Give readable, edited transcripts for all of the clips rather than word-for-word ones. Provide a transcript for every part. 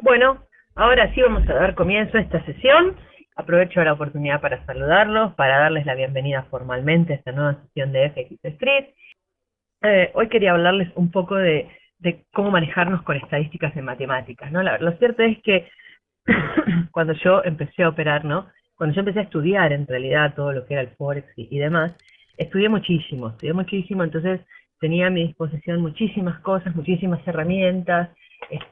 Bueno, ahora sí vamos a dar comienzo a esta sesión. Aprovecho la oportunidad para saludarlos, para darles la bienvenida formalmente a esta nueva sesión de FX Street. Hoy quería hablarles un poco de cómo manejarnos con estadísticas en matemáticas, ¿no? Lo cierto es que cuando yo empecé a operar, ¿no? Cuando yo empecé a estudiar en realidad todo lo que era el Forex y demás, estudié muchísimo, entonces tenía a mi disposición muchísimas cosas, muchísimas herramientas,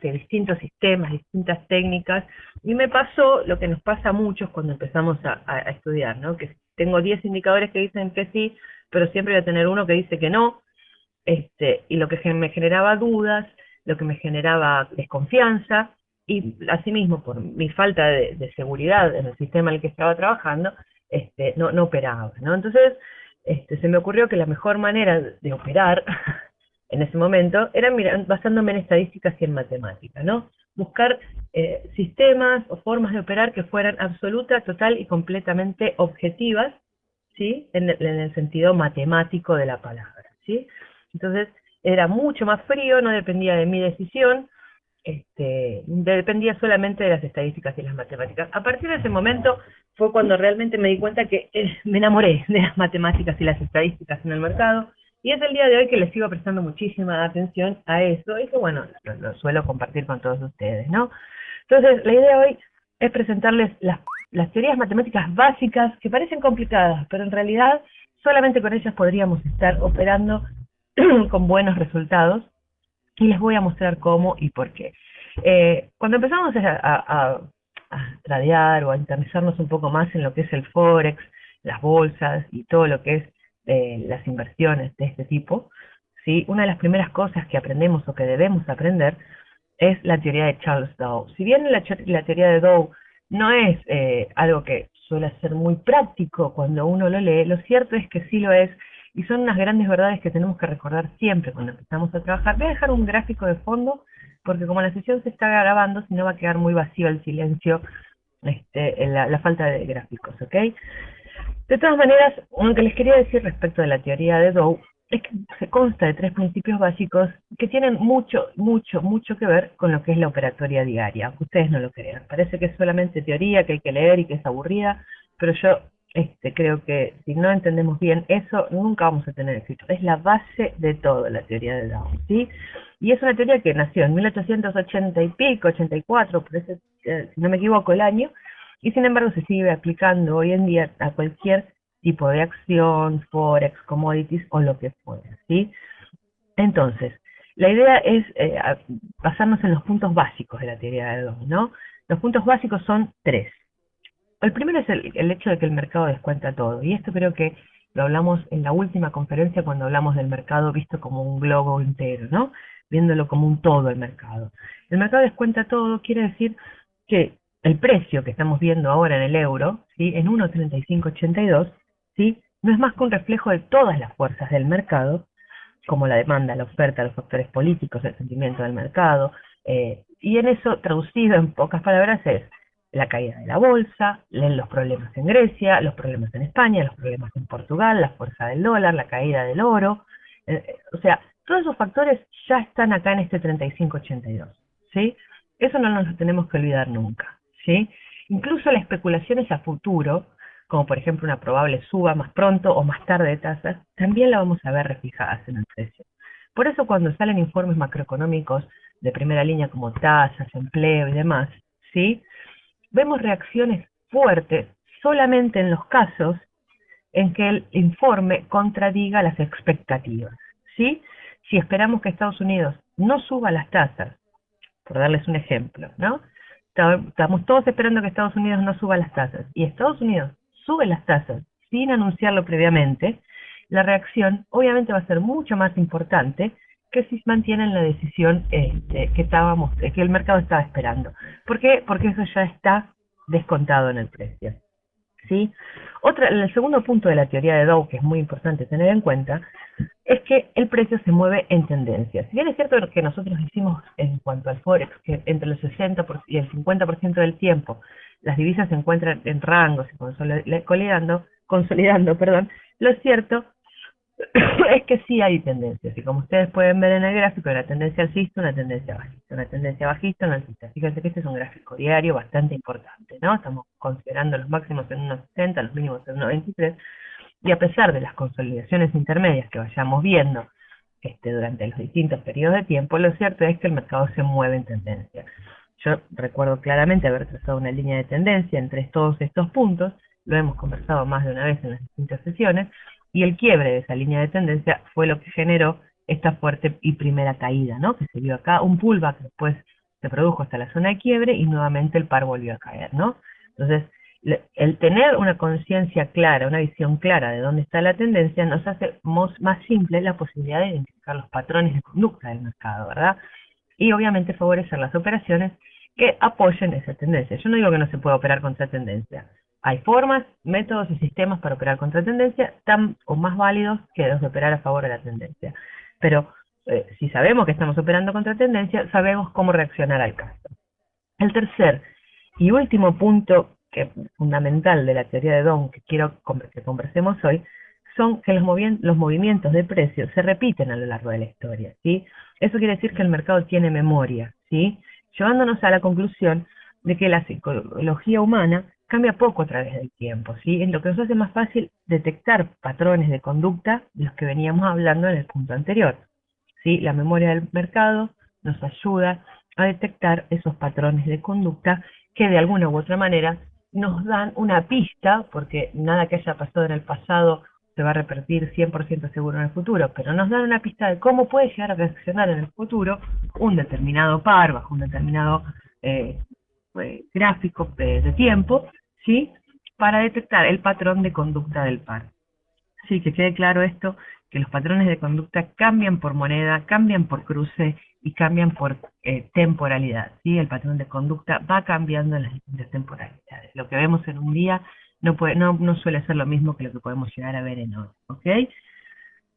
distintos sistemas, distintas técnicas, y me pasó lo que nos pasa a muchos cuando empezamos a estudiar, ¿no? Que tengo 10 indicadores que dicen que sí, pero siempre voy a tener uno que dice que no, y lo que me generaba dudas, lo que me generaba desconfianza, y asimismo por mi falta de seguridad en el sistema en el que estaba trabajando, no operaba, ¿no? Entonces, se me ocurrió que la mejor manera de operar en ese momento era basándome en estadísticas y en matemáticas, ¿no? Buscar sistemas o formas de operar que fueran absoluta, total y completamente objetivas, ¿sí? En el sentido matemático de la palabra, ¿sí? Entonces era mucho más frío, no dependía de mi decisión, dependía solamente de las estadísticas y las matemáticas. A partir de ese momento fue cuando realmente me di cuenta que me enamoré de las matemáticas y las estadísticas en el mercado, y es el día de hoy que les sigo prestando muchísima atención a eso, y que bueno, lo suelo compartir con todos ustedes, ¿no? Entonces, la idea hoy es presentarles las teorías matemáticas básicas que parecen complicadas, pero en realidad solamente con ellas podríamos estar operando con buenos resultados, y les voy a mostrar cómo y por qué. Cuando empezamos a tradear o a interesarnos un poco más en lo que es el Forex, las bolsas y todo lo que es las inversiones de este tipo, ¿sí? Una de las primeras cosas que aprendemos o que debemos aprender es la teoría de Charles Dow. Si bien la teoría de Dow no es algo que suele ser muy práctico cuando uno lo lee, lo cierto es que sí lo es, y son unas grandes verdades que tenemos que recordar siempre cuando empezamos a trabajar. Voy a dejar un gráfico de fondo, porque como la sesión se está grabando, si no va a quedar muy vacío el silencio, la falta de gráficos, ¿ok? De todas maneras, lo que les quería decir respecto de la teoría de Dow es que se consta de tres principios básicos que tienen mucho que ver con lo que es la operatoria diaria, aunque ustedes no lo crean. Parece que es solamente teoría que hay que leer y que es aburrida, pero yo creo que si no entendemos bien eso, nunca vamos a tener éxito. Es la base de todo la teoría de Dow, ¿sí? Y es una teoría que nació en 1880 y pico, 84, por eso, si no me equivoco, el año, y sin embargo se sigue aplicando hoy en día a cualquier tipo de acción, forex, commodities o lo que fuera, ¿sí? Entonces, la idea es basarnos en los puntos básicos de la teoría de Dow, ¿no? Los puntos básicos son tres. El primero es el hecho de que el mercado descuenta todo, y esto creo que lo hablamos en la última conferencia cuando hablamos del mercado visto como un globo entero, ¿no? Viéndolo como un todo el mercado. El mercado descuenta todo quiere decir que el precio que estamos viendo ahora en el euro, ¿sí? En 1,3582, ¿sí? No es más que un reflejo de todas las fuerzas del mercado, como la demanda, la oferta, los factores políticos, el sentimiento del mercado, y en eso, traducido en pocas palabras, es la caída de la bolsa, los problemas en Grecia, los problemas en España, los problemas en Portugal, la fuerza del dólar, la caída del oro, o sea, todos esos factores ya están acá en este 3582, ¿sí? Eso no nos lo tenemos que olvidar nunca, ¿sí? Incluso las especulaciones a futuro, como por ejemplo una probable suba más pronto o más tarde de tasas, también la vamos a ver reflejadas en el precio. Por eso cuando salen informes macroeconómicos de primera línea como tasas, empleo y demás, ¿sí? Vemos reacciones fuertes solamente en los casos en que el informe contradiga las expectativas, ¿sí? Si esperamos que Estados Unidos no suba las tasas, por darles un ejemplo, ¿no? Estamos todos esperando que Estados Unidos no suba las tasas, y Estados Unidos sube las tasas sin anunciarlo previamente, la reacción obviamente va a ser mucho más importante que si mantienen la decisión que el mercado estaba esperando. ¿Por qué? Porque eso ya está descontado en el precio, ¿sí? El segundo punto de la teoría de Dow, que es muy importante tener en cuenta, es que el precio se mueve en tendencias. Si bien es cierto que nosotros hicimos en cuanto al Forex, que entre el 60% y el 50% del tiempo las divisas se encuentran en rangos y consolidando, perdón, lo cierto es que sí hay tendencias, y como ustedes pueden ver en el gráfico, hay una tendencia alcista, una tendencia bajista, una tendencia bajista, una alcista. Fíjense que este es un gráfico diario bastante importante, ¿no? Estamos considerando los máximos en 1,60, los mínimos en 1,23, y a pesar de las consolidaciones intermedias que vayamos viendo durante los distintos periodos de tiempo, lo cierto es que el mercado se mueve en tendencia. Yo recuerdo claramente haber trazado una línea de tendencia entre todos estos puntos, lo hemos conversado más de una vez en las distintas sesiones, y el quiebre de esa línea de tendencia fue lo que generó esta fuerte y primera caída, ¿no? Que se vio acá, un pullback, después se produjo hasta la zona de quiebre y nuevamente el par volvió a caer, ¿no? Entonces, el tener una conciencia clara, una visión clara de dónde está la tendencia, nos hace más simple la posibilidad de identificar los patrones de conducta del mercado, ¿verdad? Y obviamente favorecer las operaciones que apoyen esa tendencia. Yo no digo que no se pueda operar contra tendencia. Hay formas, métodos y sistemas para operar contra tendencia tan o más válidos que los de operar a favor de la tendencia. Pero si sabemos que estamos operando contra tendencia, sabemos cómo reaccionar al caso. El tercer y último punto fundamental de la teoría de Down que quiero que conversemos hoy son que los movimientos de precios se repiten a lo largo de la historia, ¿sí? Eso quiere decir que el mercado tiene memoria, ¿sí? Llevándonos a la conclusión de que la psicología humana cambia poco a través del tiempo, ¿sí? En lo que nos hace más fácil detectar patrones de conducta de los que veníamos hablando en el punto anterior, ¿sí? La memoria del mercado nos ayuda a detectar esos patrones de conducta que de alguna u otra manera nos dan una pista, porque nada que haya pasado en el pasado se va a repetir 100% seguro en el futuro, pero nos dan una pista de cómo puede llegar a reaccionar en el futuro un determinado par bajo un determinado gráfico de tiempo, ¿sí? Para detectar el patrón de conducta del par. Sí, que quede claro esto, que los patrones de conducta cambian por moneda, cambian por cruce y cambian por temporalidad, ¿sí? El patrón de conducta va cambiando en las distintas temporalidades. Lo que vemos en un día no suele ser lo mismo que lo que podemos llegar a ver en otro, ¿ok?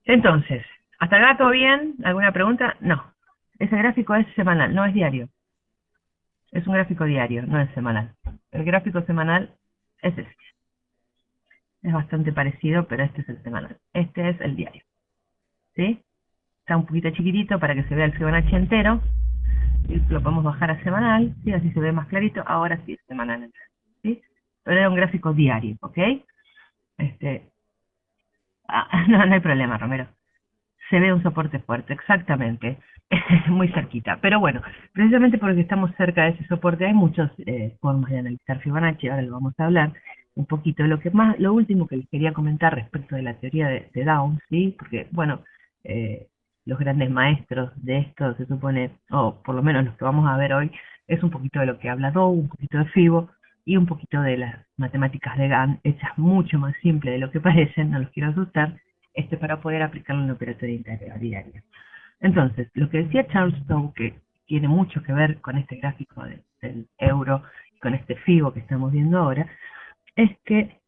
Entonces, ¿hasta acá todo bien? ¿Alguna pregunta? No. Ese gráfico es semanal, no es diario. Es un gráfico diario, no es semanal. El gráfico semanal es este. Es bastante parecido, pero este es el semanal. Este es el diario, ¿sí? Está un poquito chiquitito para que se vea el Fibonacci entero. Y lo podemos bajar a semanal, ¿sí? Así se ve más clarito. Ahora sí es semanal, ¿sí? Pero era un gráfico diario, ¿ok? No hay problema, Romero. Se ve un soporte fuerte, exactamente. Muy cerquita. Pero bueno, precisamente porque estamos cerca de ese soporte, hay muchas formas de analizar Fibonacci, ahora lo vamos a hablar un poquito. Lo último que les quería comentar respecto de la teoría de Down, ¿sí? Porque, bueno, los grandes maestros de esto se supone, o por lo menos los que vamos a ver hoy, es un poquito de lo que habla Dow, un poquito de Fibo y un poquito de las matemáticas de Gann, hechas mucho más simple de lo que parecen, no los quiero asustar, para poder aplicarlo en la operatoria diaria. Entonces, lo que decía Charles Dow, que tiene mucho que ver con este gráfico del euro, con este Fibo que estamos viendo ahora, es que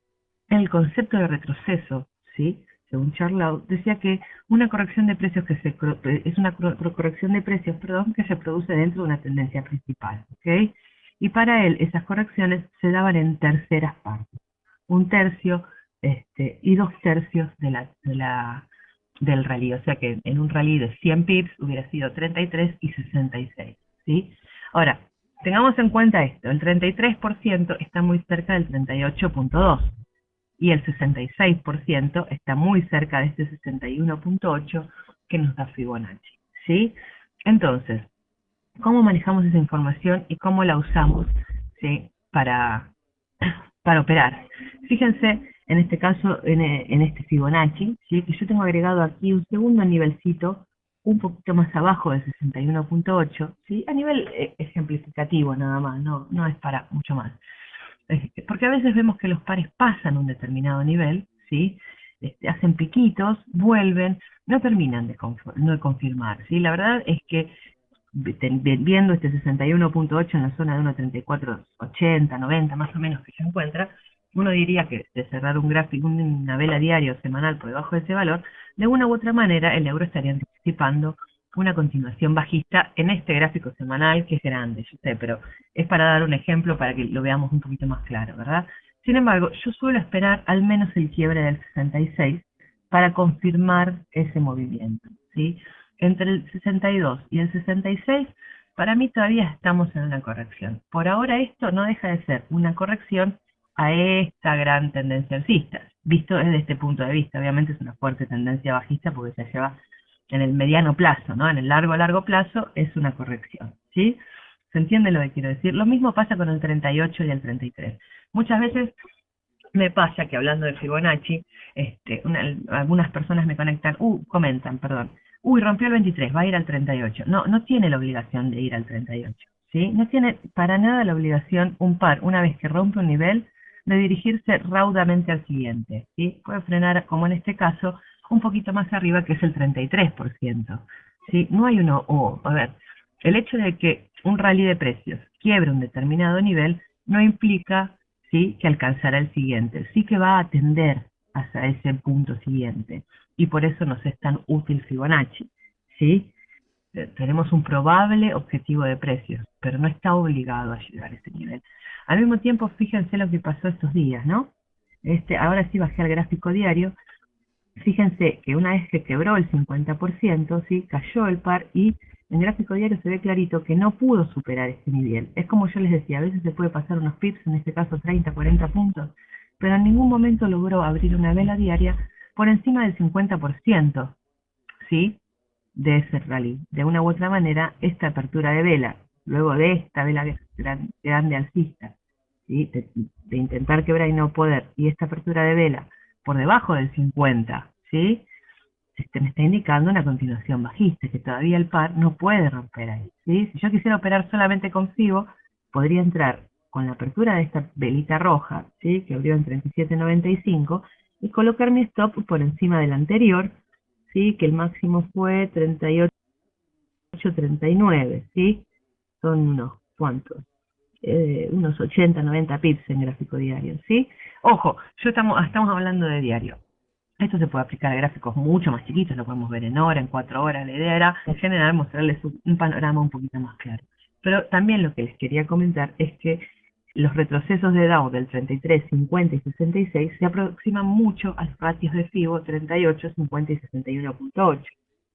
el concepto de retroceso, ¿sí? Según Charles Dow, decía que una corrección de precios es una corrección de precios, perdón, que se produce dentro de una tendencia principal, ¿ok? Y para él esas correcciones se daban en terceras partes, un tercio y 2/3 del rally, o sea que en un rally de 100 pips hubiera sido 33 y 66, ¿sí? Ahora, tengamos en cuenta esto, el 33% está muy cerca del 38.2 y el 66% está muy cerca de este 61.8 que nos da Fibonacci, ¿sí? Entonces, ¿cómo manejamos esa información y cómo la usamos, ¿sí? para operar? Fíjense, en este caso, en este Fibonacci, ¿sí? Que yo tengo agregado aquí un segundo nivelcito, un poquito más abajo del 61.8, ¿sí? A nivel ejemplificativo nada más, no es para mucho más. Porque a veces vemos que los pares pasan un determinado nivel, ¿sí? Hacen piquitos, vuelven, no terminan de confirmar, ¿sí? La verdad es que viendo este 61.8 en la zona de 1.3480, 90 más o menos que se encuentra, uno diría que de cerrar un gráfico, una vela diaria o semanal por debajo de ese valor, de una u otra manera el euro estaría anticipando una continuación bajista en este gráfico semanal que es grande, yo sé, pero es para dar un ejemplo para que lo veamos un poquito más claro, ¿verdad? Sin embargo, yo suelo esperar al menos el quiebre del 66, para confirmar ese movimiento, ¿sí? Entre el 62 y el 66, para mí todavía estamos en una corrección. Por ahora esto no deja de ser una corrección a esta gran tendencia alcista, visto desde este punto de vista. Obviamente es una fuerte tendencia bajista porque se lleva en el mediano plazo, ¿no? En el largo plazo es una corrección, ¿sí? ¿Se entiende lo que quiero decir? Lo mismo pasa con el 38 y el 33. Muchas veces me pasa que hablando de Fibonacci, algunas personas me conectan, comentan, perdón, uy, rompió el 23, va a ir al 38. No, no tiene la obligación de ir al 38, ¿sí? No tiene para nada la obligación un par, una vez que rompe un nivel, de dirigirse raudamente al siguiente, ¿sí? Puede frenar, como en este caso, un poquito más arriba, que es el 33%, ¿sí? No hay uno, a ver, el hecho de que un rally de precios quiebre un determinado nivel no implica, ¿sí?, que alcanzará el siguiente, sí que va a tender hacia ese punto siguiente, y por eso nos es tan útil Fibonacci, ¿sí? Tenemos un probable objetivo de precios, pero no está obligado a llegar a ese nivel. Al mismo tiempo, fíjense lo que pasó estos días, ¿no? Ahora sí bajé al gráfico diario. Fíjense que una vez que quebró el 50%, ¿sí?, cayó el par y en gráfico diario se ve clarito que no pudo superar este nivel. Es como yo les decía, a veces se puede pasar unos pips, en este caso 30, 40 puntos, pero en ningún momento logró abrir una vela diaria por encima del 50%, ¿sí?, de ese rally. De una u otra manera, esta apertura de vela, luego de esta vela grande alcista, ¿sí?, de intentar quebrar y no poder, y esta apertura de vela por debajo del 50, ¿sí?, me está indicando una continuación bajista, que todavía el par no puede romper ahí, ¿sí? Si yo quisiera operar solamente con FIBO, podría entrar con la apertura de esta velita roja, ¿sí?, que abrió en 37.95, y colocar mi stop por encima del anterior, ¿sí?, que el máximo fue 38.39, ¿sí? Son unos cuantos, unos 80, 90 pips en gráfico diario, ¿sí? Ojo, estamos hablando de diario. Esto se puede aplicar a gráficos mucho más chiquitos, lo podemos ver en hora, en 4 horas. La idea era, en general, mostrarles un panorama un poquito más claro. Pero también lo que les quería comentar es que los retrocesos de Dow del 33, 50 y 66 se aproximan mucho a los ratios de FIBO 38, 50 y 61.8,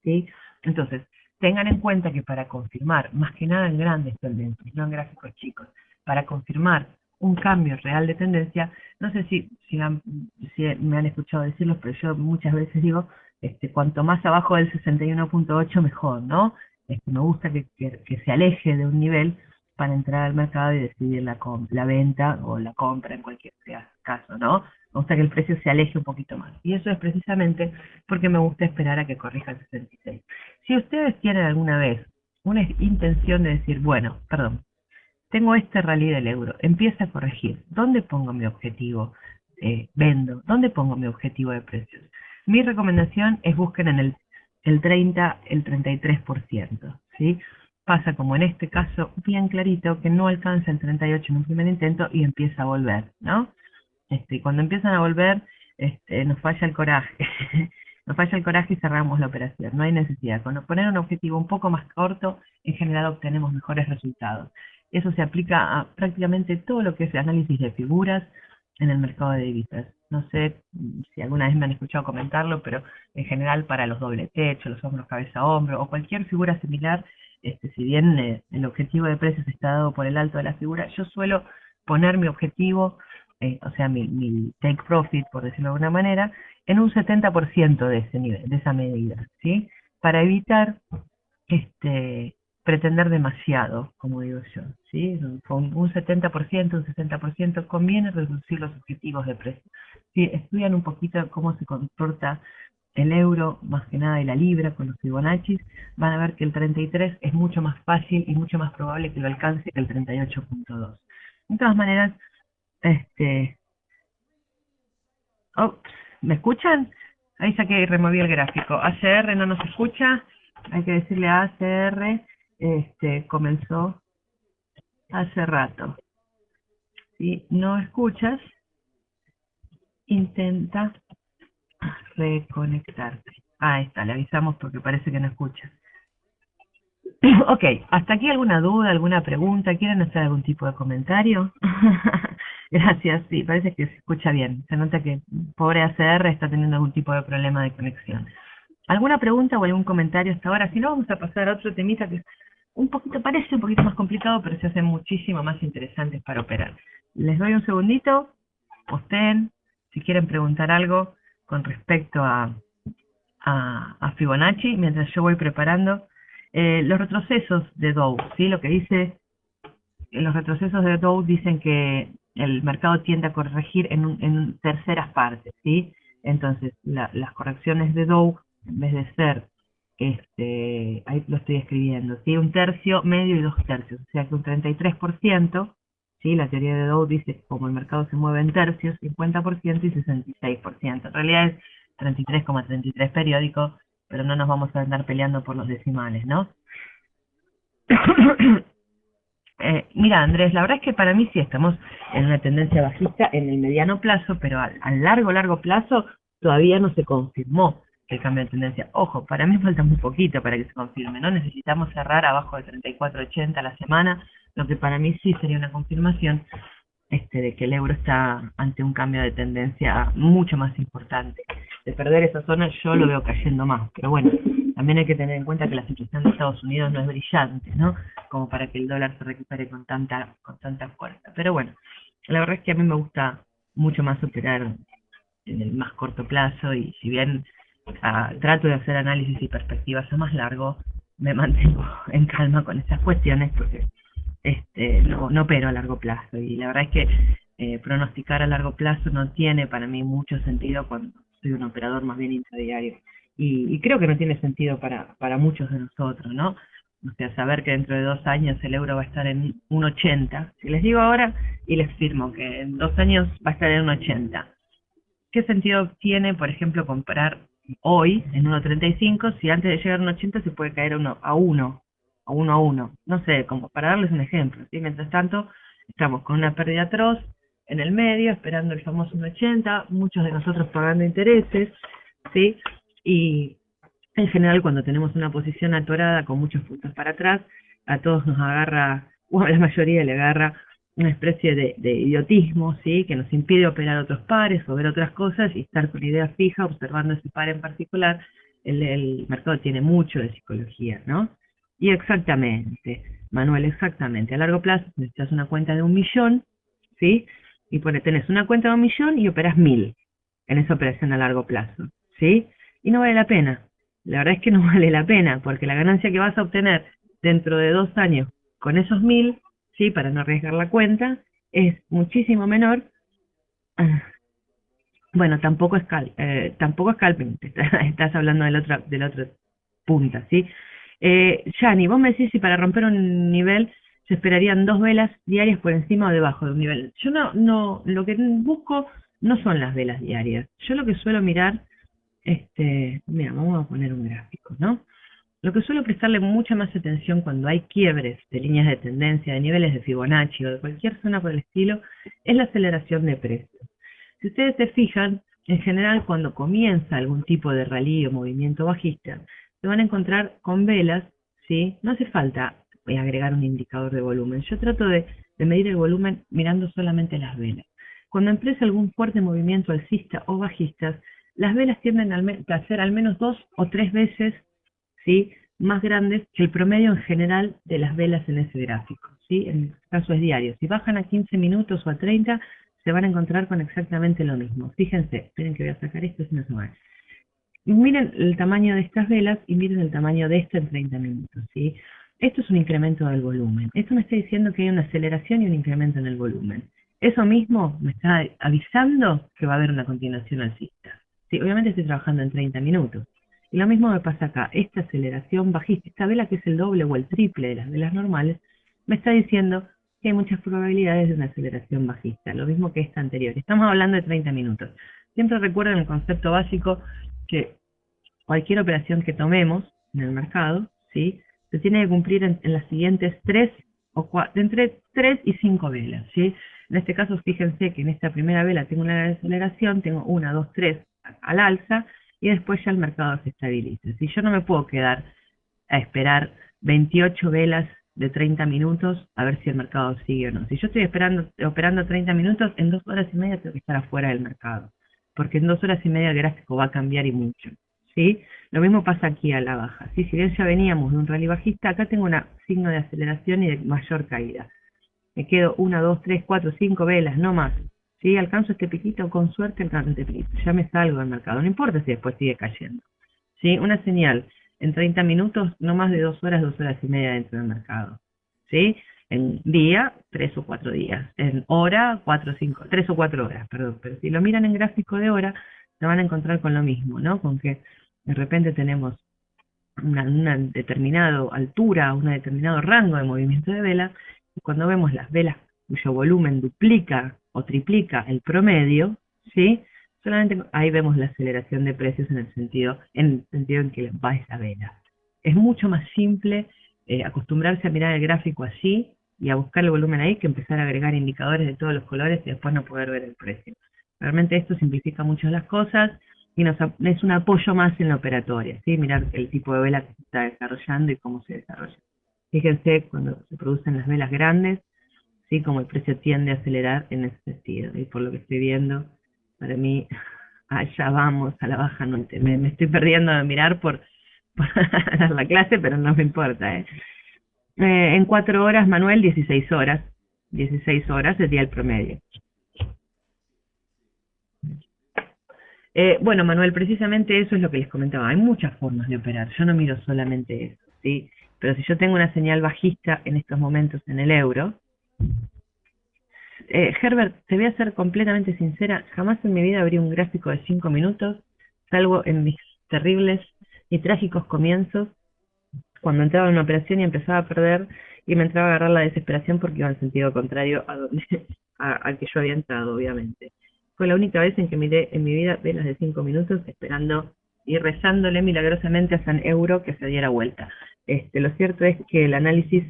¿sí? Entonces, tengan en cuenta que para confirmar, más que nada en grandes tendencias, no en gráficos chicos, para confirmar un cambio real de tendencia, no sé si me han escuchado decirlo, pero yo muchas veces digo, cuanto más abajo del 61.8 mejor, ¿no? Me gusta que se aleje de un nivel para entrar al mercado y decidir la venta o la compra en cualquier caso, ¿no? Me gusta que el precio se aleje un poquito más. Y eso es precisamente porque me gusta esperar a que corrija el 66. Si ustedes tienen alguna vez una intención de decir, bueno, perdón, tengo este rally del euro, empieza a corregir, ¿dónde pongo mi objetivo? Vendo, ¿dónde pongo mi objetivo de precios? Mi recomendación es busquen en el 30, el 33%, ¿sí? Pasa como en este caso, bien clarito, que no alcanza el 38 en un primer intento y empieza a volver, ¿no? Cuando empiezan a volver, nos falla el coraje. Nos falla el coraje y cerramos la operación. No hay necesidad. Con poner un objetivo un poco más corto, en general obtenemos mejores resultados. Eso se aplica a prácticamente todo lo que es análisis de figuras en el mercado de divisas. No sé si alguna vez me han escuchado comentarlo, pero en general para los doble techo, los hombros cabeza a hombro o cualquier figura similar, si bien el objetivo de precios está dado por el alto de la figura, yo suelo poner mi objetivo, o sea, mi take profit, por decirlo de alguna manera, en un 70% de ese nivel, de esa medida, ¿sí? Para evitar pretender demasiado, como digo yo, ¿sí? Con un 70%, un 60% conviene reducir los objetivos de precio. Si estudian un poquito cómo se comporta el euro, más que nada, y la libra con los Fibonacci, van a ver que el 33 es mucho más fácil y mucho más probable que lo alcance que el 38.2. De todas maneras, ¿me escuchan? Ahí saqué y removí el gráfico. ACR no nos escucha, hay que decirle a ACR, comenzó hace rato. Si no escuchas, intenta reconectarte. Ahí está, le avisamos porque parece que no escucha. Ok, ¿hasta aquí alguna duda, alguna pregunta? ¿Quieren hacer algún tipo de comentario? Gracias, sí, parece que se escucha bien. Se nota que pobre ACR está teniendo algún tipo de problema de conexión. ¿Alguna pregunta o algún comentario hasta ahora? Si no, vamos a pasar a otro temita que es un poquito, parece un poquito más complicado, pero se hace muchísimo más interesante para operar. Les doy un segundito, posteen, si quieren preguntar algo con respecto a Fibonacci, mientras yo voy preparando los retrocesos de Dow, ¿sí? Lo que dice, los retrocesos de Dow dicen que el mercado tiende a corregir en terceras partes, ¿sí? Entonces, las correcciones de Dow, en vez de ser, ahí lo estoy escribiendo, ¿sí? Un tercio, medio y dos tercios, o sea que un 33%, ¿sí? La teoría de Dow dice que como el mercado se mueve en tercios, 50% y 66%. En realidad es 33,33 periódico, pero no nos vamos a andar peleando por los decimales, ¿no? Mira, Andrés, la verdad es que para mí sí estamos en una tendencia bajista en el mediano plazo, pero al largo plazo todavía no se confirmó el cambio de tendencia. Ojo, para mí falta muy poquito para que se confirme, ¿no? Necesitamos cerrar abajo de 34,80 a la semana, lo que para mí sí sería una confirmación de que el euro está ante un cambio de tendencia mucho más importante. De perder esa zona yo lo veo cayendo más, pero bueno, también hay que tener en cuenta que la situación de Estados Unidos no es brillante, ¿no? Como para que el dólar se recupere con tanta fuerza. Pero bueno, la verdad es que a mí me gusta mucho más operar en el más corto plazo y si bien trato de hacer análisis y perspectivas a más largo, me mantengo en calma con esas cuestiones porque no opero a largo plazo y la verdad es que pronosticar a largo plazo no tiene para mí mucho sentido cuando soy un operador más bien intradiario y creo que no tiene sentido para muchos de nosotros, ¿no? O sea, saber que dentro de 2 años el euro va a estar en 1,80. Si les digo ahora y les firmo que en 2 años va a estar en 1,80, ¿qué sentido tiene, por ejemplo, comprar hoy en 1,35 si antes de llegar a 1,80 se puede caer a uno? No sé, como para darles un ejemplo, ¿sí? Mientras tanto, estamos con una pérdida atroz en el medio, esperando el famoso 1,80, muchos de nosotros pagando intereses, ¿sí? Y en general, cuando tenemos una posición atorada con muchos puntos para atrás, a todos nos agarra, o a la mayoría le agarra una especie de idiotismo, ¿sí? Que nos impide operar otros pares o ver otras cosas y estar con idea fija observando ese par en particular. El mercado tiene mucho de psicología, ¿no? Y exactamente, Manuel, exactamente. A largo plazo necesitas una cuenta de 1 millón, ¿sí? Y tenés una cuenta de 1 millón y operas 1000 en esa operación a largo plazo, ¿sí? Y no vale la pena. La verdad es que no vale la pena, porque la ganancia que vas a obtener dentro de 2 años con esos 1000, ¿sí? Para no arriesgar la cuenta, es muchísimo menor. Ah, bueno, tampoco es scalping, estás hablando del otro punta, ¿sí? Yani, vos me decís si para romper un nivel se esperarían 2 velas diarias por encima o debajo de un nivel. Yo lo que busco no son las velas diarias. Yo lo que suelo mirar, mira, vamos a poner un gráfico, ¿no? Lo que suelo prestarle mucha más atención cuando hay quiebres de líneas de tendencia, de niveles de Fibonacci o de cualquier zona por el estilo, es la aceleración de precios. Si ustedes se fijan, en general cuando comienza algún tipo de rally o movimiento bajista, se van a encontrar con velas, ¿sí? No hace falta agregar un indicador de volumen. Yo trato de medir el volumen mirando solamente las velas. Cuando empieza algún fuerte movimiento alcista o bajista, las velas tienden a ser al menos 2 o 3 veces, ¿sí? Más grandes que el promedio en general de las velas en ese gráfico, ¿sí? En este caso es diario. Si bajan a 15 minutos o a 30, se van a encontrar con exactamente lo mismo. Fíjense, esperen que voy a sacar esto si no se va. Miren el tamaño de estas velas y miren el tamaño de esta en 30 minutos, ¿sí? Esto es un incremento del volumen. Esto me está diciendo que hay una aceleración y un incremento en el volumen. Eso mismo me está avisando que va a haber una continuación alcista. Sí, obviamente estoy trabajando en 30 minutos. Y lo mismo me pasa acá. Esta aceleración bajista, esta vela que es el doble o el triple de las velas normales, me está diciendo que hay muchas probabilidades de una aceleración bajista. Lo mismo que esta anterior. Estamos hablando de 30 minutos. Siempre recuerden el concepto básico que cualquier operación que tomemos en el mercado, ¿sí? Se tiene que cumplir en las siguientes entre 3 y 5 velas, ¿sí? En este caso, fíjense que en esta primera vela tengo una aceleración, tengo 1, 2, 3 al alza, y después ya el mercado se estabiliza. Si yo no me puedo quedar a esperar 28 velas de 30 minutos a ver si el mercado sigue o no. Si yo estoy operando 30 minutos, en 2 horas y media tengo que estar afuera del mercado, porque en 2 horas y media el gráfico va a cambiar y mucho, ¿sí? Lo mismo pasa aquí a la baja, ¿sí? Si bien ya veníamos de un rally bajista, acá tengo un signo de aceleración y de mayor caída. Me quedo 1, 2, 3, 4, 5 velas, no más. Si alcanzo este piquito, con suerte alcanzo este piquito. Ya me salgo del mercado, no importa si después sigue cayendo. ¿Sí? Una señal en 30 minutos, no más de 2 horas, 2 horas y media dentro del mercado. ¿Sí? En día, 3 o 4 días. En hora, 4 o 5, 3 o 4 horas, perdón. Pero si lo miran en gráfico de hora, se van a encontrar con lo mismo, ¿no? Con que de repente tenemos una determinada altura, un determinado rango de movimiento de vela, y cuando vemos las velas cuyo volumen duplica o triplica el promedio, ¿sí? Solamente ahí vemos la aceleración de precios en el sentido en que va esa vela. Es mucho más simple acostumbrarse a mirar el gráfico así y a buscar el volumen ahí que empezar a agregar indicadores de todos los colores y después no poder ver el precio. Realmente esto simplifica mucho las cosas y es un apoyo más en la operatoria, ¿sí? Mirar el tipo de vela que se está desarrollando y cómo se desarrolla. Fíjense cuando se producen las velas grandes, ¿sí? Como el precio tiende a acelerar en ese sentido. Y por lo que estoy viendo, para mí, allá vamos a la baja. No, me estoy perdiendo de mirar por dar la clase, pero no me importa. En 4 horas, Manuel, 16 horas. 16 horas sería el promedio. Bueno, Manuel, precisamente eso es lo que les comentaba. Hay muchas formas de operar. Yo no miro solamente eso, ¿sí? Pero si yo tengo una señal bajista en estos momentos en el euro, Herbert, te voy a ser completamente sincera, jamás en mi vida abrí un gráfico de 5 minutos, salvo en mis terribles y trágicos comienzos, cuando entraba en una operación y empezaba a perder y me entraba a agarrar la desesperación porque iba en sentido contrario a donde al que yo había entrado, obviamente. Fue la única vez en que miré en mi vida velas de 5 minutos esperando y rezándole milagrosamente a San Euro que se diera vuelta. Lo cierto es que el análisis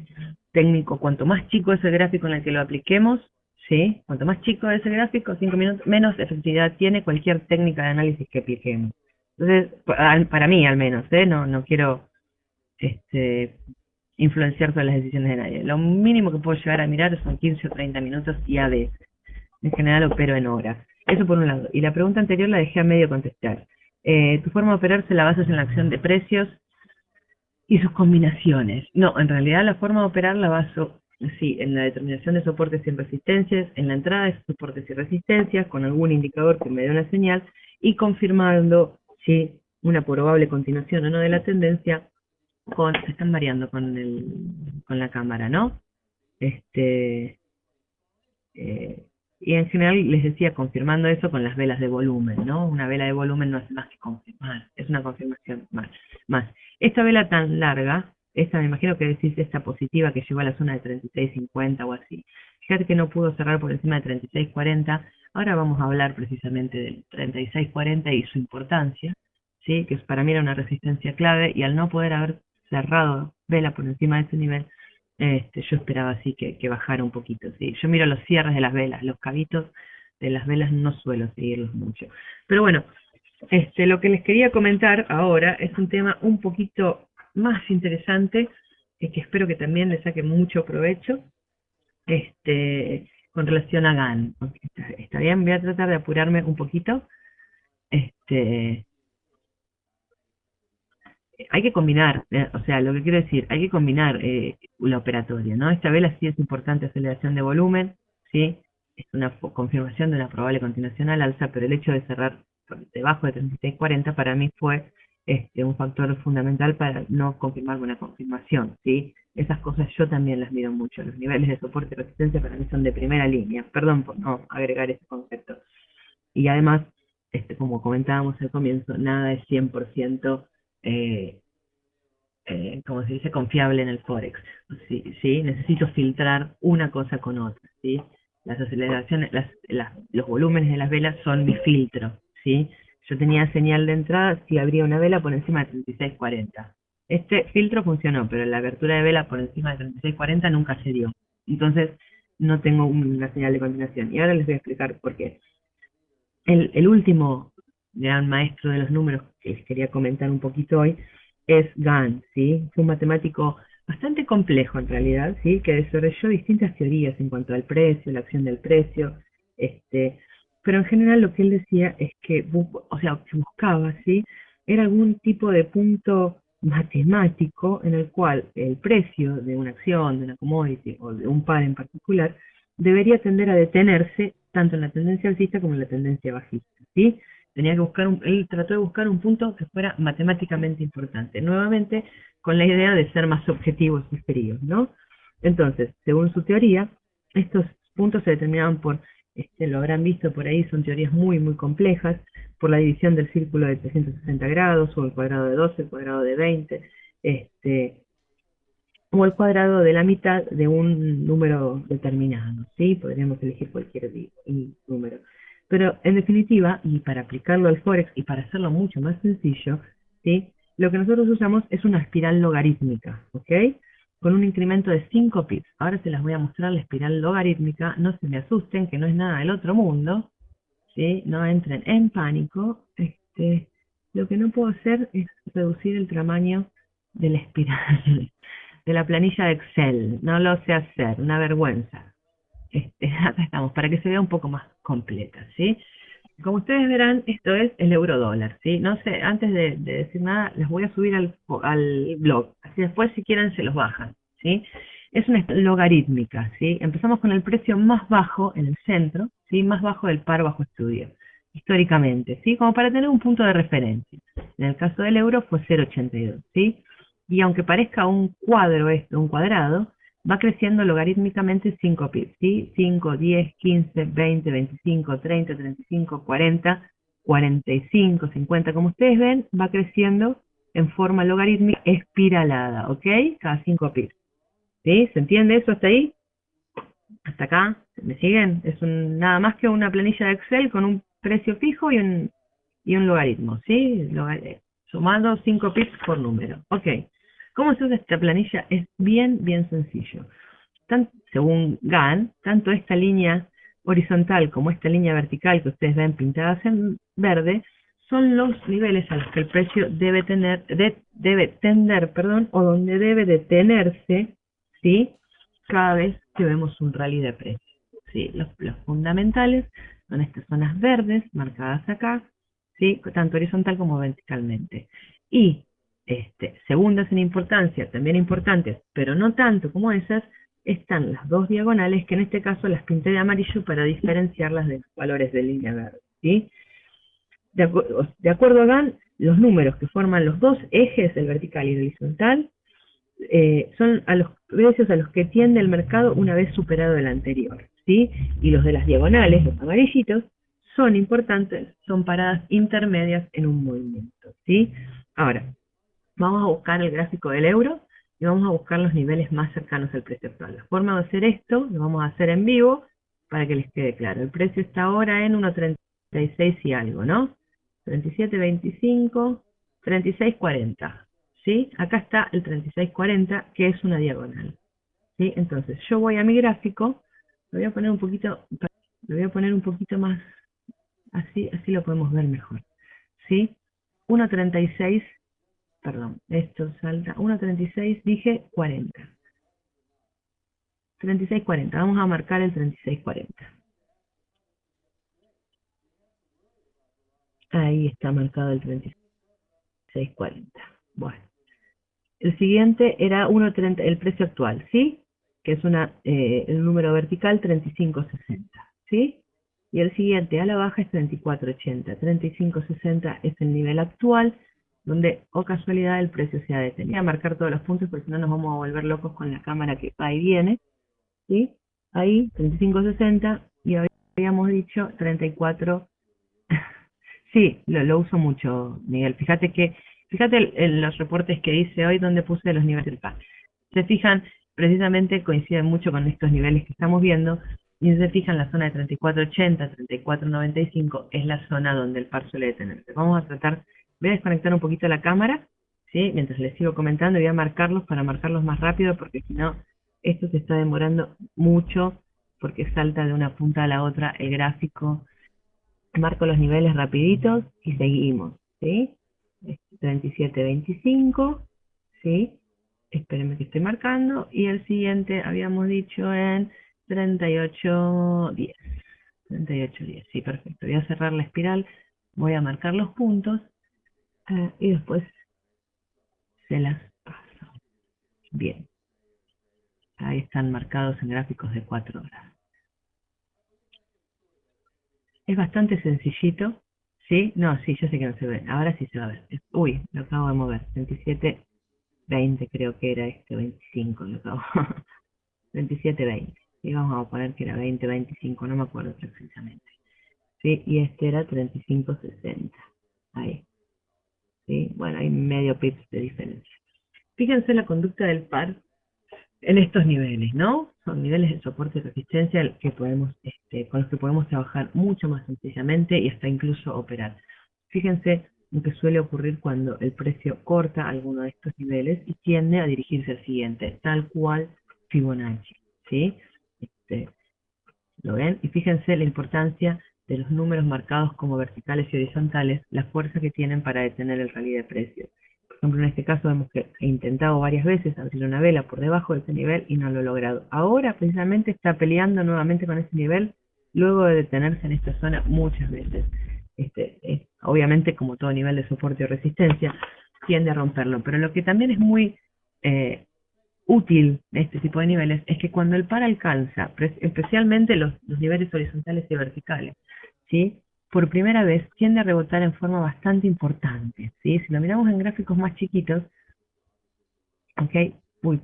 técnico, cuanto más chico es el gráfico en el que lo apliquemos, ¿sí? Cuanto más chico es el gráfico, 5 minutos, menos efectividad tiene cualquier técnica de análisis que apliquemos. Entonces, para mí al menos, no quiero este, influenciar sobre las decisiones de nadie. Lo mínimo que puedo llegar a mirar son 15 o 30 minutos y a veces. En general opero en horas. Eso por un lado. Y la pregunta anterior la dejé a medio contestar. ¿Tu forma de operar se la basas en la acción de precios y sus combinaciones? No, en realidad la forma de operar la baso, sí, en la determinación de soportes y resistencias, en la entrada de soportes y resistencias, con algún indicador que me dé una señal, y confirmando si una probable continuación o no de la tendencia se están variando con la cámara, ¿no? Este, y en general les decía confirmando eso con las velas de volumen, ¿no? Una vela de volumen no hace más que confirmar, es una confirmación más. Esta vela tan larga, esta me imagino que decís esta positiva que llegó a la zona de 36.50 o así. Fíjate que no pudo cerrar por encima de 36.40. Ahora vamos a hablar precisamente del 36.40 y su importancia, ¿sí? Que para mí era una resistencia clave y al no poder haber cerrado vela por encima de ese nivel, yo esperaba así que bajara un poquito, ¿sí? Yo miro los cierres de las velas, los cabitos de las velas no suelo seguirlos mucho. Pero bueno, lo que les quería comentar ahora es un tema un poquito más interesante, que espero que también le saque mucho provecho, con relación a GAN. ¿Está bien? Voy a tratar de apurarme un poquito. Este, Hay que combinar, o sea, lo que quiero decir, hay que combinar la operatoria, ¿no? Esta vela sí es importante aceleración de volumen, ¿sí? Es una confirmación de una probable continuación al alza, pero el hecho de cerrar por debajo de 36.40 para mí fue un factor fundamental para no confirmar una confirmación, ¿sí? Esas cosas yo también las miro mucho, los niveles de soporte y resistencia para mí son de primera línea, perdón por no agregar ese concepto. Y además, como comentábamos al comienzo, nada es 100% como se dice, confiable en el Forex. ¿Sí? ¿Sí? Necesito filtrar una cosa con otra. ¿Sí? Las aceleraciones, los volúmenes de las velas son mi filtro. ¿Sí? Yo tenía señal de entrada si abría una vela por encima de 36.40. Este filtro funcionó, pero la abertura de vela por encima de 36.40 nunca se dio. Entonces, no tengo una señal de continuación. Y ahora les voy a explicar por qué. El último gran maestro de los números que les quería comentar un poquito hoy es Gann, ¿sí? Fue un matemático bastante complejo en realidad, ¿sí? Que desarrolló distintas teorías en cuanto al precio, la acción del precio, este, pero en general lo que él decía es que, o sea, que buscaba, ¿sí? Era algún tipo de punto matemático en el cual el precio de una acción, de una commodity o de un par en particular debería tender a detenerse tanto en la tendencia alcista como en la tendencia bajista, ¿sí? Tenía que buscar él trató de buscar un punto que fuera matemáticamente importante. Nuevamente, con la idea de ser más objetivos y fríos, ¿no? Entonces, según su teoría, estos puntos se determinaban por, lo habrán visto por ahí, son teorías muy, muy complejas, por la división del círculo de 360 grados, o el cuadrado de 12, el cuadrado de 20, este, o el cuadrado de la mitad de un número determinado, ¿sí? Podríamos elegir cualquier número. Pero en definitiva, y para aplicarlo al Forex y para hacerlo mucho más sencillo, ¿sí? Lo que nosotros usamos es una espiral logarítmica, ¿ok? Con un incremento de 5 pips. Ahora se las voy a mostrar la espiral logarítmica, no se me asusten, que no es nada del otro mundo, ¿sí? No entren en pánico. Lo que no puedo hacer es reducir el tamaño de la espiral de la planilla de Excel. No lo sé hacer, una vergüenza. Acá estamos, para que se vea un poco más completa, ¿sí? Como ustedes verán, esto es el euro dólar, ¿sí? No sé, antes de decir nada, les voy a subir al blog. Así después, si quieren, se los bajan, ¿sí? Es una logarítmica, ¿sí? Empezamos con el precio más bajo en el centro, ¿sí? Más bajo del par bajo estudio, históricamente, ¿sí? Como para tener un punto de referencia. En el caso del euro fue 0,82, ¿sí? Y aunque parezca un cuadro esto, un cuadrado, va creciendo logarítmicamente 5 pips, ¿sí? 5, 10, 15, 20, 25, 30, 35, 40, 45, 50. Como ustedes ven, va creciendo en forma logarítmica espiralada, ¿ok? Cada 5 pips. ¿Sí? ¿Se entiende eso hasta ahí? ¿Hasta acá? ¿Me siguen? Es nada más que una planilla de Excel con un precio fijo y un logaritmo, ¿sí? Sumando 5 pips por número. Ok. ¿Cómo se usa esta planilla? Es bien, bien sencillo. Según Gann, tanto esta línea horizontal como esta línea vertical que ustedes ven pintadas en verde son los niveles a los que el precio debe tender, o donde debe detenerse, ¿sí? Cada vez que vemos un rally de precios. ¿Sí? Los fundamentales son estas zonas verdes marcadas acá, ¿sí? Tanto horizontal como verticalmente. Y segundas en importancia, también importantes, pero no tanto como esas, están las dos diagonales, que en este caso las pinté de amarillo para diferenciarlas de los valores de línea verde, ¿sí? De acuerdo a Gann, los números que forman los dos ejes, el vertical y el horizontal, son a los precios a los que tiende el mercado una vez superado el anterior, ¿sí? Y los de las diagonales, los amarillitos, son importantes, son paradas intermedias en un movimiento, ¿sí? Ahora, vamos a buscar el gráfico del euro y vamos a buscar los niveles más cercanos al precio actual. La forma de hacer esto lo vamos a hacer en vivo para que les quede claro. El precio está ahora en 1,36 y algo, ¿no? 37,25, 36,40. ¿Sí? Acá está el 36,40, que es una diagonal. ¿Sí? Entonces, yo voy a mi gráfico, lo voy a poner un poquito más, así lo podemos ver mejor. ¿Sí? 1,36, perdón, esto salta, 1,36, dije 40. 36,40, vamos a marcar el 36,40. Ahí está marcado el 36,40. Bueno, el siguiente era 1,30, el precio actual, ¿sí? Que es el número vertical 35,60, ¿sí? Y el siguiente a la baja es 34,80. 35,60 es el nivel actual, donde, o casualidad, el precio se ha detenido. Voy a marcar todos los puntos porque si no nos vamos a volver locos con la cámara que va y viene, ¿sí? Ahí, 35,60, y habíamos dicho 34. Sí, lo uso mucho, Miguel. Fíjate en los reportes que hice hoy donde puse los niveles del par. Se fijan, precisamente coinciden mucho con estos niveles que estamos viendo, y si se fijan, la zona de 34,80, 34,95 es la zona donde el par suele detenerse. Voy a desconectar un poquito la cámara, ¿sí? Mientras les sigo comentando, y voy a marcarlos para marcarlos más rápido, porque si no, esto se está demorando mucho, porque salta de una punta a la otra el gráfico. Marco los niveles rapiditos y seguimos, ¿sí? 37.25, ¿sí? espérenme que estoy marcando, y el siguiente habíamos dicho en 38.10. 38.10, sí, perfecto. Voy a cerrar la espiral, voy a marcar los puntos y después se las paso. Bien, ahí están marcados en gráficos de 4 horas. Es bastante sencillito, ¿sí? No, sí, yo sé que no se ve. Ahora sí se va a ver. Uy, lo acabo de mover. 27.20 creo que era este, 25 lo acabo. 27.20. Y vamos a poner que era 20.25, no me acuerdo precisamente. ¿Sí? Y este era 35.60. Ahí. ¿Sí? Bueno, hay medio pips de diferencia. Fíjense la conducta del par en estos niveles, ¿no? Son niveles de soporte y resistencia que podemos, con los que podemos trabajar mucho más sencillamente y hasta incluso operar. Fíjense lo que suele ocurrir cuando el precio corta alguno de estos niveles y tiende a dirigirse al siguiente, tal cual Fibonacci, ¿sí? ¿Lo ven? Y fíjense la importancia de los números marcados como verticales y horizontales, la fuerza que tienen para detener el rally de precios. Por ejemplo, en este caso vemos que he intentado varias veces abrir una vela por debajo de ese nivel y no lo he logrado. Ahora precisamente está peleando nuevamente con ese nivel luego de detenerse en esta zona muchas veces. Obviamente, como todo nivel de soporte o resistencia, tiende a romperlo. Pero lo que también es muy útil de este tipo de niveles es que cuando el par alcanza, especialmente los niveles horizontales y verticales, ¿sí? Por primera vez tiende a rebotar en forma bastante importante, ¿sí? Si lo miramos en gráficos más chiquitos, ok, uy,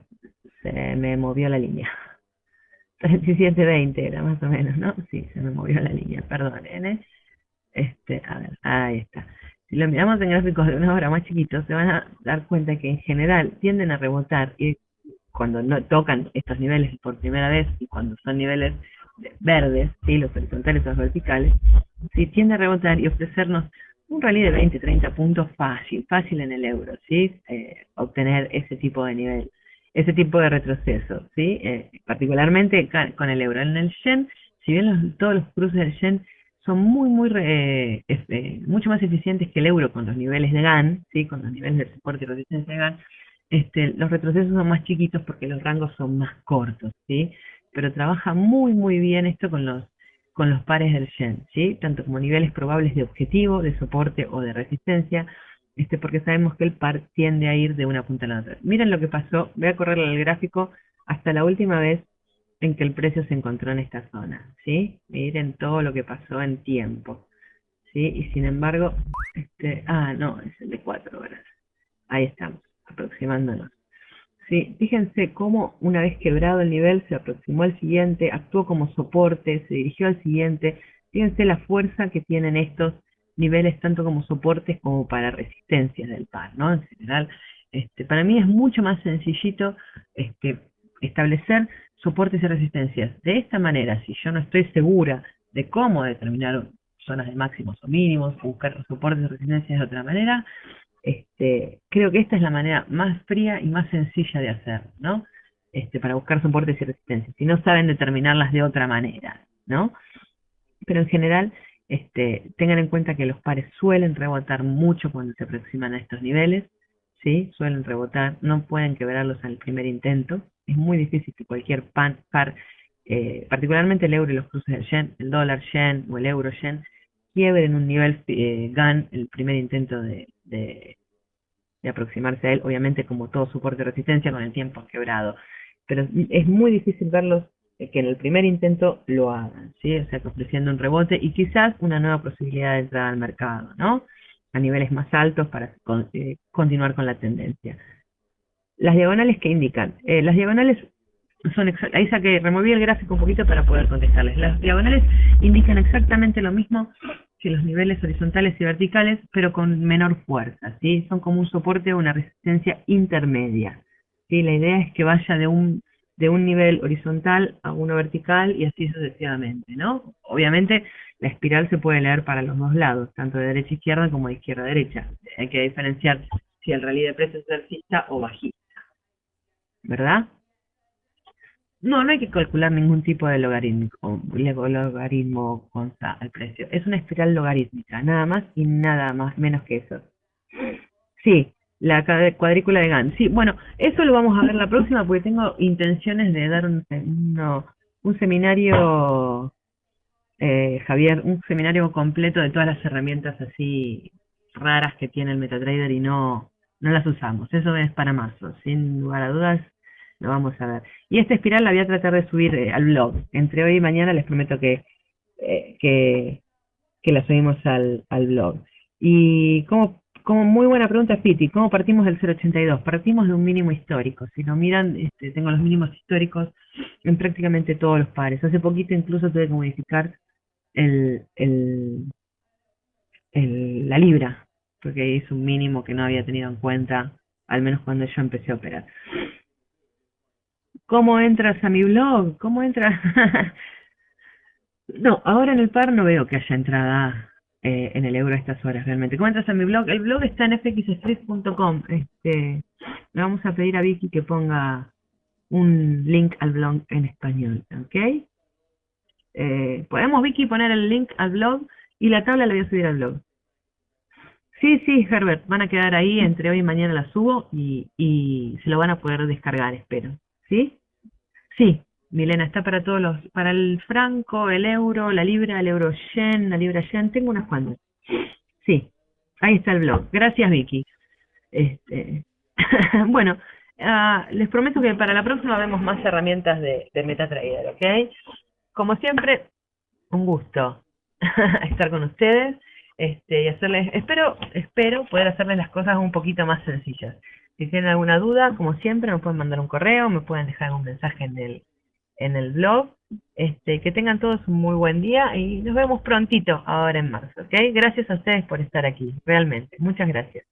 se me movió la línea. 37.20 era más o menos, ¿no? Sí, se me movió la línea, perdonen. A ver, ahí está. Si lo miramos en gráficos de una hora más chiquitos, se van a dar cuenta que en general tienden a rebotar y cuando no tocan estos niveles por primera vez y cuando son niveles verdes, ¿sí? Los horizontales o los verticales, ¿sí? Tiende a rebotar y ofrecernos un rally de 20, 30 puntos fácil en el euro, ¿sí? Obtener ese tipo de nivel, ese tipo de retroceso, ¿sí? Particularmente con el euro. En el yen, si bien todos los cruces del yen son mucho más eficientes que el euro con los niveles de GAN, ¿sí? Con los niveles de soporte y resistencia de GAN, los retrocesos son más chiquitos porque los rangos son más cortos, ¿sí? Pero trabaja muy bien esto con los pares del yen, ¿sí? Tanto como niveles probables de objetivo, de soporte o de resistencia, porque sabemos que el par tiende a ir de una punta a la otra. Miren lo que pasó, voy a correr el gráfico hasta la última vez en que el precio se encontró en esta zona, ¿sí? Miren todo lo que pasó en tiempo, ¿sí? Y sin embargo, no, es el de 4 horas. Ahí estamos, aproximándonos. Sí, fíjense cómo una vez quebrado el nivel se aproximó al siguiente, actuó como soporte, se dirigió al siguiente. Fíjense la fuerza que tienen estos niveles tanto como soportes como para resistencias del par, ¿no? En general, para mí es mucho más sencillito establecer soportes y resistencias. De esta manera, si yo no estoy segura de cómo determinar zonas de máximos o mínimos, buscar soportes y resistencias de otra manera, creo que esta es la manera más fría y más sencilla de hacer, ¿no? Para buscar soportes y resistencias. Si no saben determinarlas de otra manera, ¿no? Pero en general, tengan en cuenta que los pares suelen rebotar mucho cuando se aproximan a estos niveles, ¿sí? Suelen rebotar, no pueden quebrarlos al primer intento. Es muy difícil que cualquier par, particularmente el euro y los cruces del yen, el dólar yen o el euro yen, quiebren un nivel GAN el primer intento de aproximarse a él, obviamente como todo soporte de resistencia con el tiempo quebrado. Pero es muy difícil verlos que en el primer intento lo hagan, ¿sí? O sea, ofreciendo un rebote y quizás una nueva posibilidad de entrada al mercado, ¿no? A niveles más altos para continuar con la tendencia. Las diagonales que indican. Las diagonales son ahí saqué, removí el gráfico un poquito para poder contestarles. Las diagonales indican exactamente lo mismo que los niveles horizontales y verticales, pero con menor fuerza, ¿sí? Son como un soporte o una resistencia intermedia, ¿sí? La idea es que vaya de un nivel horizontal a uno vertical y así sucesivamente, ¿no? Obviamente la espiral se puede leer para los dos lados, tanto de derecha a izquierda como de izquierda a derecha. Hay que diferenciar si el rally de precios es alcista o bajista, ¿verdad? No, no hay que calcular ningún tipo de logaritmo consta al precio. Es una espiral logarítmica, nada más y nada más menos que eso. Sí, La cuadrícula de Gantt. Sí, bueno, eso lo vamos a ver la próxima porque tengo intenciones de dar un seminario, Javier, un seminario completo de todas las herramientas así raras que tiene el MetaTrader y no las usamos. Eso es para marzo, sin lugar a dudas, lo vamos a ver. Y esta espiral la voy a tratar de subir al blog. Entre hoy y mañana les prometo eh, que, que la subimos al blog. Y como muy buena pregunta, Fiti, ¿cómo partimos del 0,82? Partimos de un mínimo histórico. Si lo miran, tengo los mínimos históricos en prácticamente todos los pares. Hace poquito incluso tuve que modificar el, el, la libra, porque es un mínimo que no había tenido en cuenta, al menos cuando yo empecé a operar. ¿Cómo entras a mi blog? ¿Cómo entras? No, ahora en el par no veo que haya entrada en el euro a estas horas realmente. ¿Cómo entras a mi blog? El blog está en fxstreet.com. Le vamos a pedir a Vicky que ponga un link al blog en español, ¿ok? Podemos, Vicky, poner el link al blog y la tabla la voy a subir al blog. Sí, sí, Herbert, van a quedar ahí, entre hoy y mañana la subo y se lo van a poder descargar, espero. ¿Sí? Sí, Milena, está para todos para el franco, el euro, la libra, el euro yen, la libra yen, tengo unas cuantas. Sí, ahí está el blog. Gracias, Vicky. Este, bueno, les prometo que para la próxima vemos más herramientas de MetaTrader, ¿ok? Como siempre, un gusto estar con ustedes, y hacerles, espero poder hacerles las cosas un poquito más sencillas. Si tienen alguna duda, como siempre, me pueden mandar un correo, me pueden dejar un mensaje en el blog. Que tengan todos un muy buen día y nos vemos prontito ahora en marzo, ¿ok? Gracias a ustedes por estar aquí, realmente. Muchas gracias.